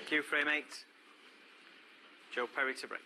Cue frame 8. Joe Perry to break.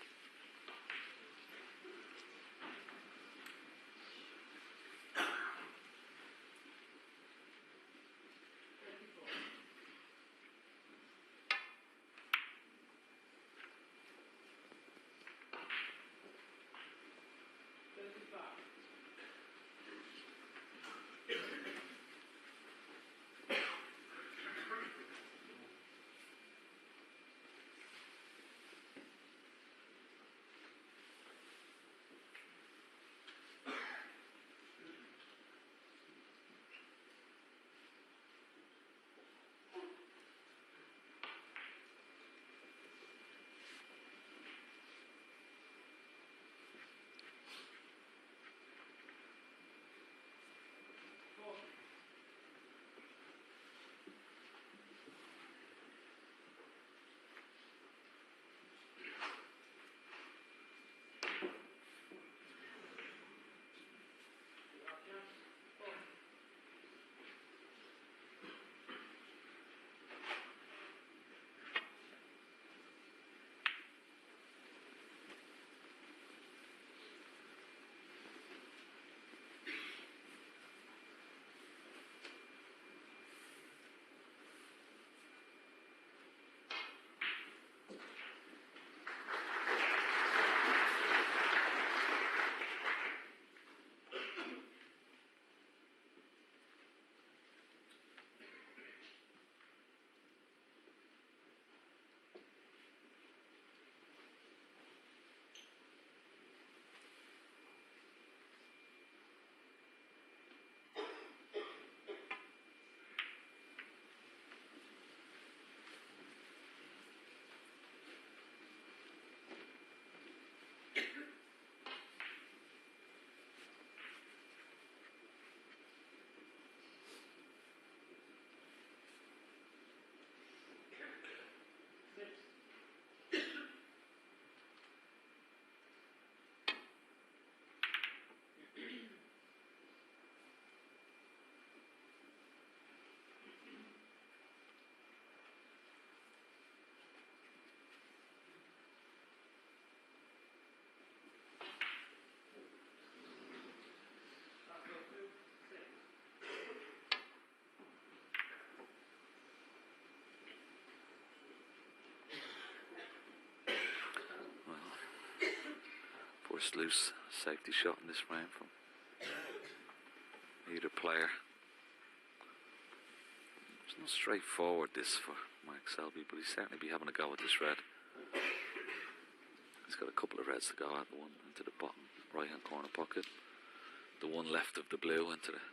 First loose safety shot in this frame from either player. It's not straightforward this for Mark Selby, but he's certainly be having a go at this red. He's got a couple of reds to go at, the one into the bottom right hand corner pocket, the one left of the blue into the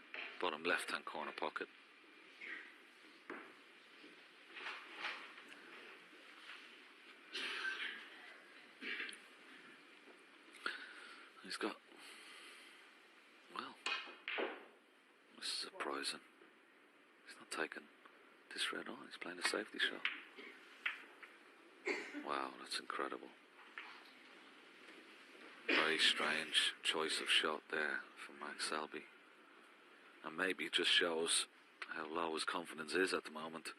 bottom left hand corner pocket. He's got, well, this is surprising. He's not taking this red on, he's playing a safety shot. Wow, that's incredible. Very strange choice of shot there from Mark Selby. And maybe it just shows how low his confidence is at the moment.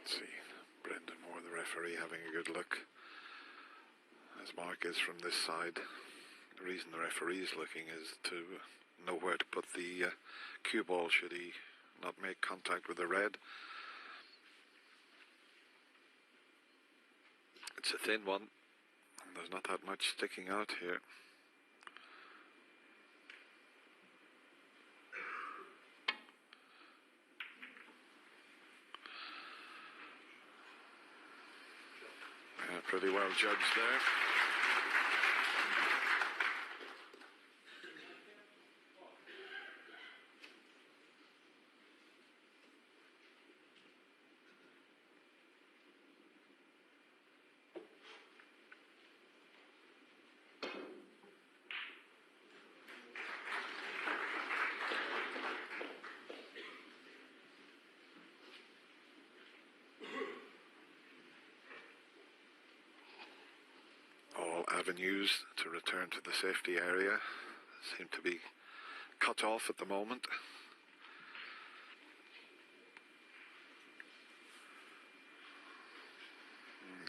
See Brendan Moore, the referee, having a good look as Mark is from this side, The reason the referee is looking is to know where to put the cue ball should he not make contact with the red. It's a thin one, and there's not that much sticking out here. Yeah, pretty well judged there. Avenues to return to the safety area seem to be cut off at the moment.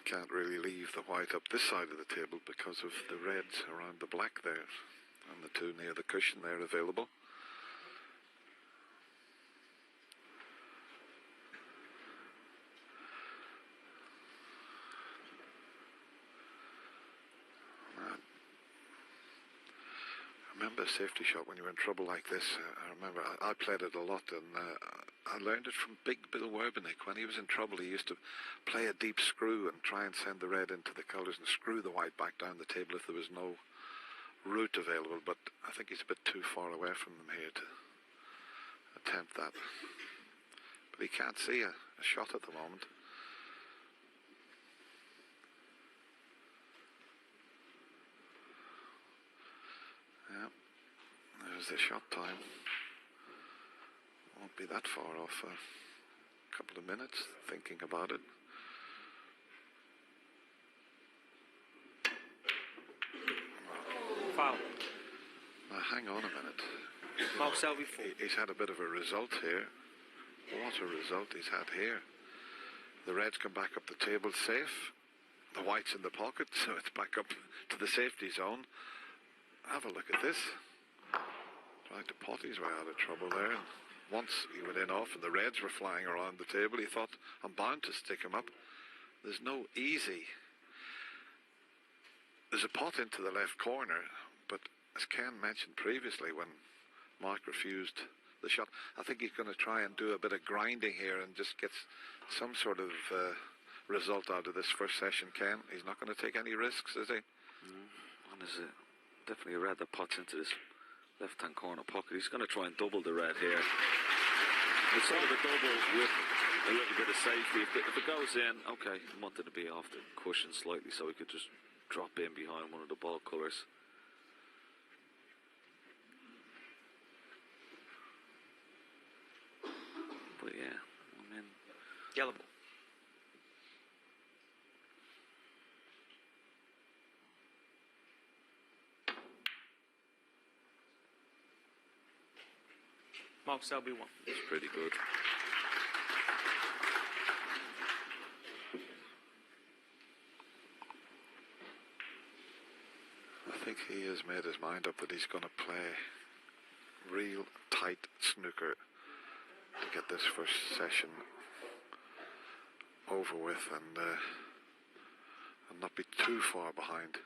Can't really leave the white up this side of the table because of the reds around the black there, and the two near the cushion there available. I remember a safety shot when you were in trouble like this. I remember I played it a lot, and I learned it from Big Bill Werbenig. When he was in trouble, he used to play a deep screw and try and send the red into the colours and screw the white back down the table if there was no route available. But I think he's a bit too far away from them here to attempt that. But he can't see a shot at the moment. Yeah, there's the shot time. Won't be that far off. A couple of minutes thinking about it. Foul. Now hang on a minute. Mark Selby. He's had a bit of a result here. What a result he's had here. The reds come back up the table safe. The white's in the pocket, so it's back up to the safety zone. Have a look at this. Tried to pot his way out of trouble there. And once he went in off and the reds were flying around the table, he thought, I'm bound to stick him up. There's no easy. There's a pot into the left corner, but as Ken mentioned previously, when Mark refused the shot, I think he's going to try and do a bit of grinding here and just get some sort of result out of this first session, Ken. He's not going to take any risks, is he? One is it? Definitely a red that pots into this left-hand corner pocket. He's going to try and double the red here. It's sort of a double with a little bit of safety. If it goes in, okay, I wanted to be off the cushion slightly so he could just drop in behind one of the ball colours. But yeah, I mean... Yellow ball. Mark Selby 1. It's pretty good. I think he has made his mind up that he's going to play real tight snooker to get this first session over with and not be too far behind.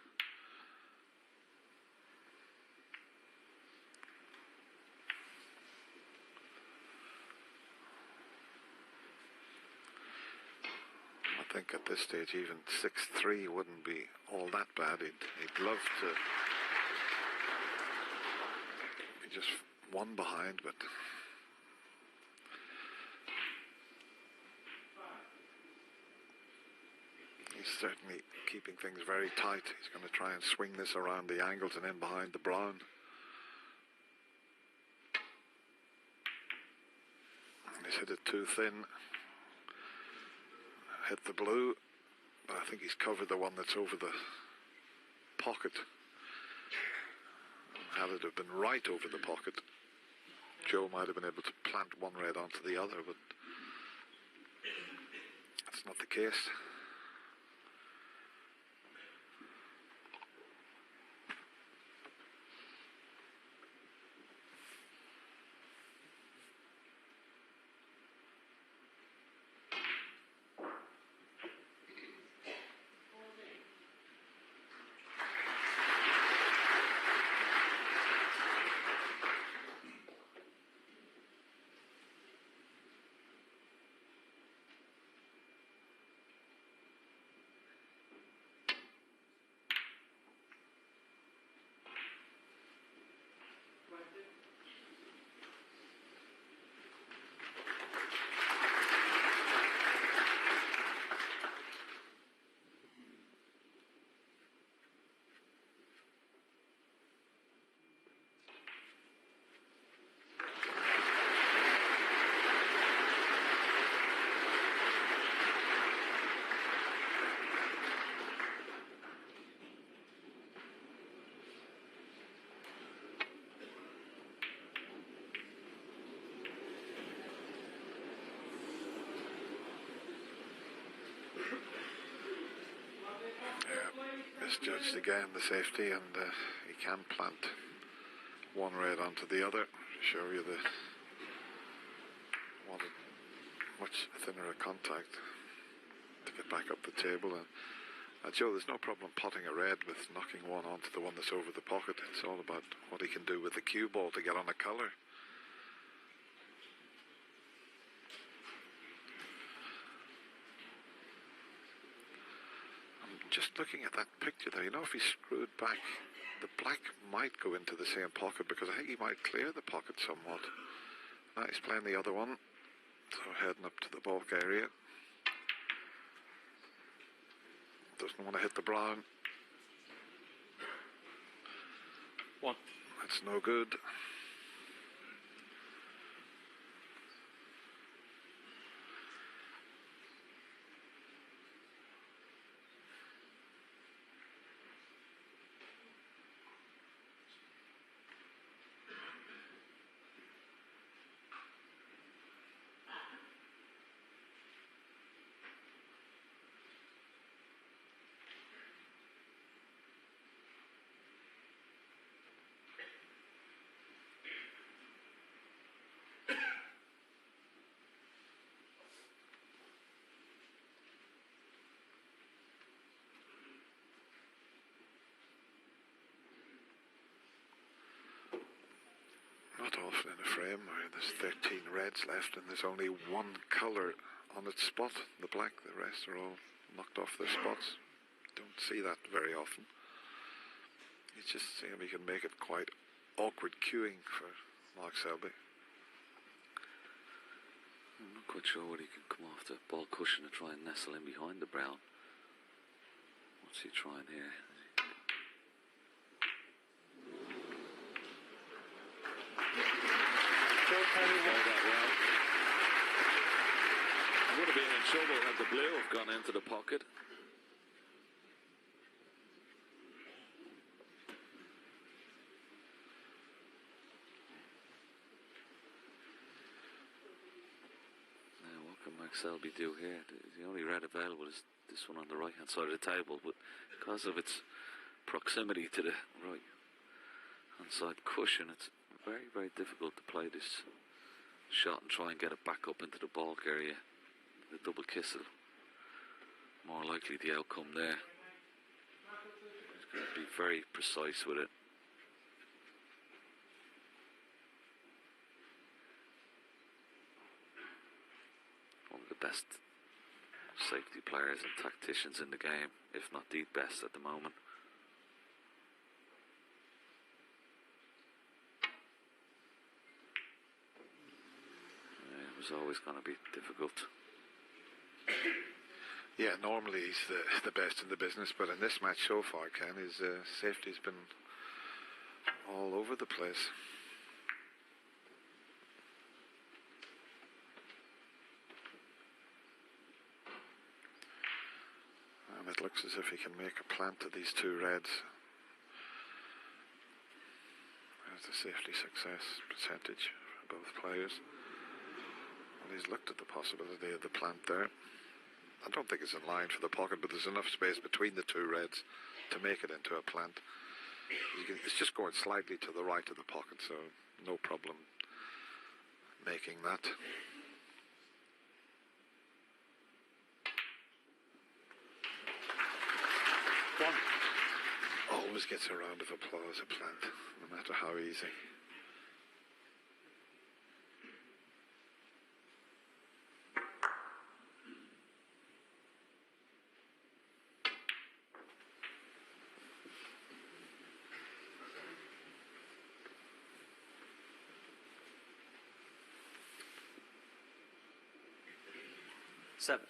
I think at this stage even 6-3 wouldn't be all that bad. He'd love to be just one behind, but he's certainly keeping things very tight. He's going to try and swing this around the angles and in behind the brown. And he's hit it too thin. Hit the blue, but I think he's covered the one that's over the pocket. Had it have been right over the pocket, Joe might have been able to plant one red onto the other, but that's not the case. Misjudged again, the safety, and he can plant one red onto the other. Show you the wanted much thinner a contact to get back up the table. And Joe, there's no problem potting a red with knocking one onto the one that's over the pocket. It's all about what he can do with the cue ball to get on a colour. Just looking at that picture there, you know, if he screwed back, the black might go into the same pocket, because I think he might clear the pocket somewhat. Now he's playing the other one, so heading up to the bulk area. Doesn't want to hit the brown. One. That's no good. Not often in a frame where there's 13 reds left and there's only one colour on its spot, the black. The rest are all knocked off their spots. Don't see that very often. It's just seeing if he can make it quite awkward queuing for Mark Selby. I'm not quite sure what he can come off the ball cushion and try and nestle in behind the brown. What's he trying here? Would have been in trouble had the blue have gone into the pocket. Now what can Mark Selby do here? The only red available is this one on the right hand side of the table, but because of its proximity to the right hand side cushion, it's very, very difficult to play this shot and try and get it back up into the bulk area. The double kiss is more likely the outcome there. He's going to be very precise with it. One of the best safety players and tacticians in the game, if not the best at the moment. It was always going to be difficult. Yeah, normally he's the best in the business, but in this match so far, Ken, his safety's been all over the place. And it looks as if he can make a plant to these two reds. There's the safety success percentage for both players. And he's looked at the possibility of the plant there. I don't think it's in line for the pocket, but there's enough space between the two reds to make it into a plant. It's just going slightly to the right of the pocket, so no problem making that. One. Always gets a round of applause, a plant, no matter how easy. Seven.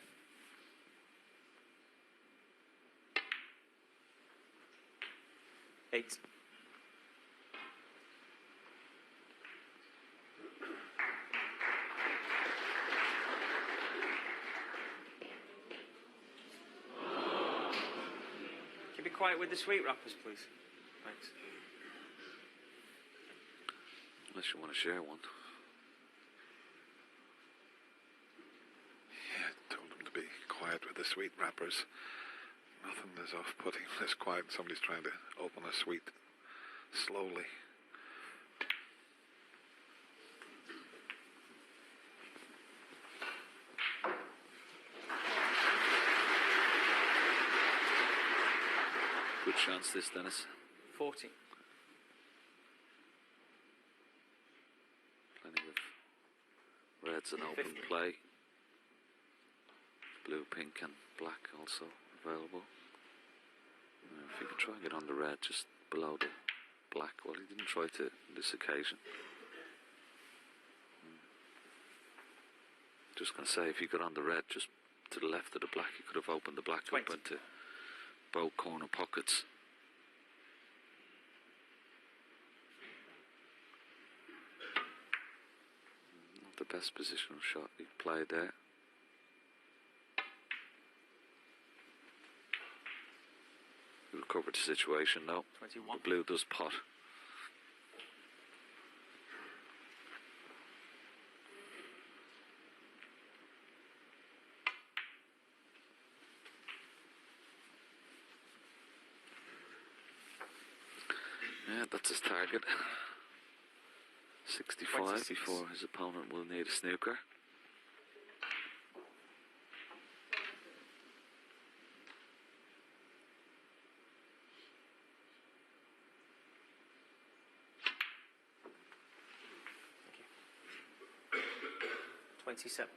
Eight. Can you be quiet with the sweet wrappers, please? Thanks. Unless you want to share one. With the sweet wrappers. Nothing is off-putting. It's quiet. Somebody's trying to open a sweet slowly. Good chance this, Dennis. 40. Plenty of reds and open 50. play. Blue, pink and black also available. If you can try and get on the red just below the black. Well, he didn't try to on this occasion. Just going to say, if you got on the red just to the left of the black, you could have opened the black 20. up into both corner pockets. Not the best positional shot he played there. He recovered the situation now. 21. The blue does pot. Yeah, that's his target. 65 26. before his opponent will need a snooker. Thank you. 27.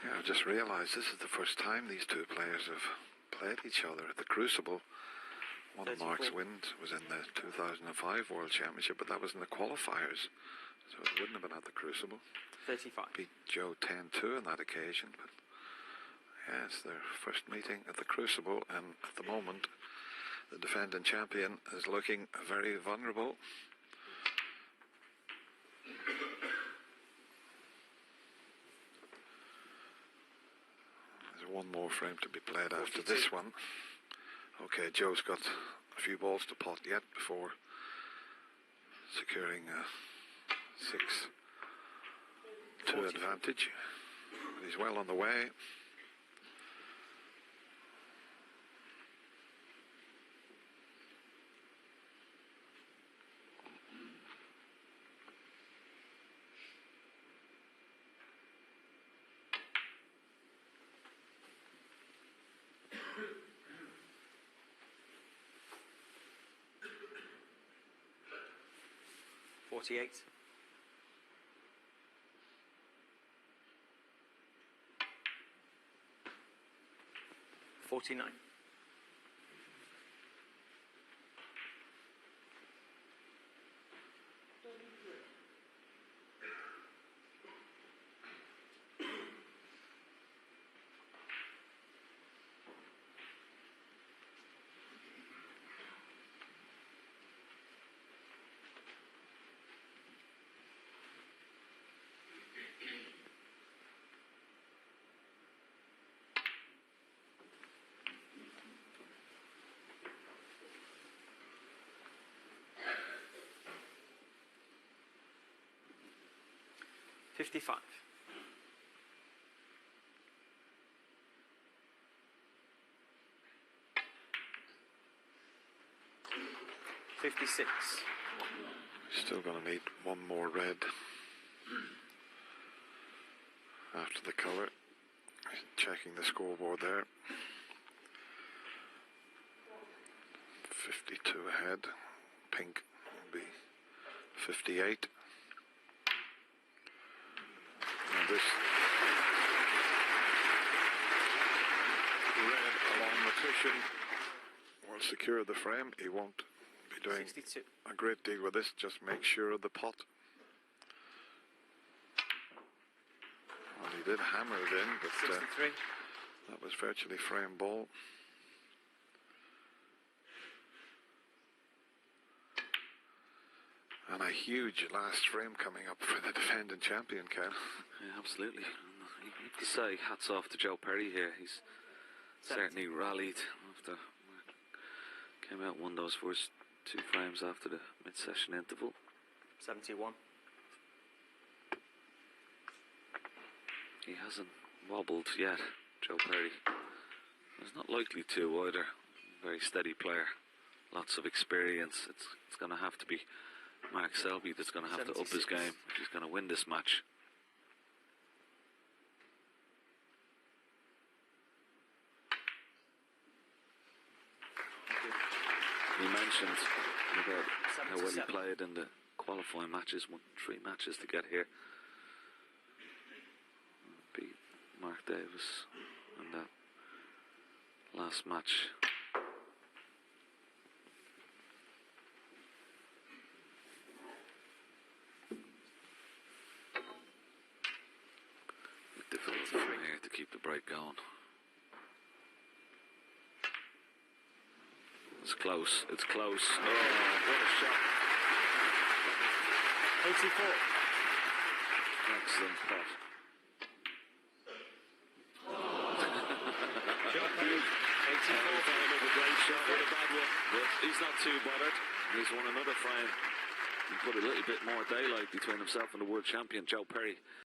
Yeah, I just realised this is the first time these two players have played each other at the Crucible. One of 34. Mark's wins was in the 2005 World Championship, but that was in the qualifiers, so it wouldn't have been at the Crucible. 35. Beat Joe 10-2 on that occasion, but yeah, it's their first meeting at the Crucible, and at the moment the defending champion is looking very vulnerable. There's one more frame to be played after 42. this one. Okay, Joe's got a few balls to pot yet before securing a 6-2 40. advantage. But he's well on the way. $48. 49. $55. 56. Still going to need one more red after the colour. Checking the scoreboard there. 52 ahead. Pink will be 58. And this red along the cushion will secure the frame. He won't be doing 62. a great deal with this. Just make sure of the pot. Well, he did hammer it in, but 63. that was virtually frame ball. And a huge last frame coming up for the defending champion, Ken. Yeah, absolutely. You have to say hats off to Joe Perry here. He's certainly rallied after Came out, won those first 2 frames after the mid-session interval. 71. He hasn't wobbled yet, Joe Perry. He's not likely to either. Very steady player. Lots of experience. It's going to have to be Mark Selby that's going to have to up his game if he's going to win this match. He mentioned about how well he played in the qualifying matches, won 3 matches to get here. Beat Mark Davis in that last match. Difficult from here to keep the break going. It's close. It's close. Oh, what a shot. 84. Excellent pot. Joe Perry, 84. Another great shot with a bad one. But he's not too bothered. He's won another frame. He put a little bit more daylight between himself and the world champion, Joe Perry.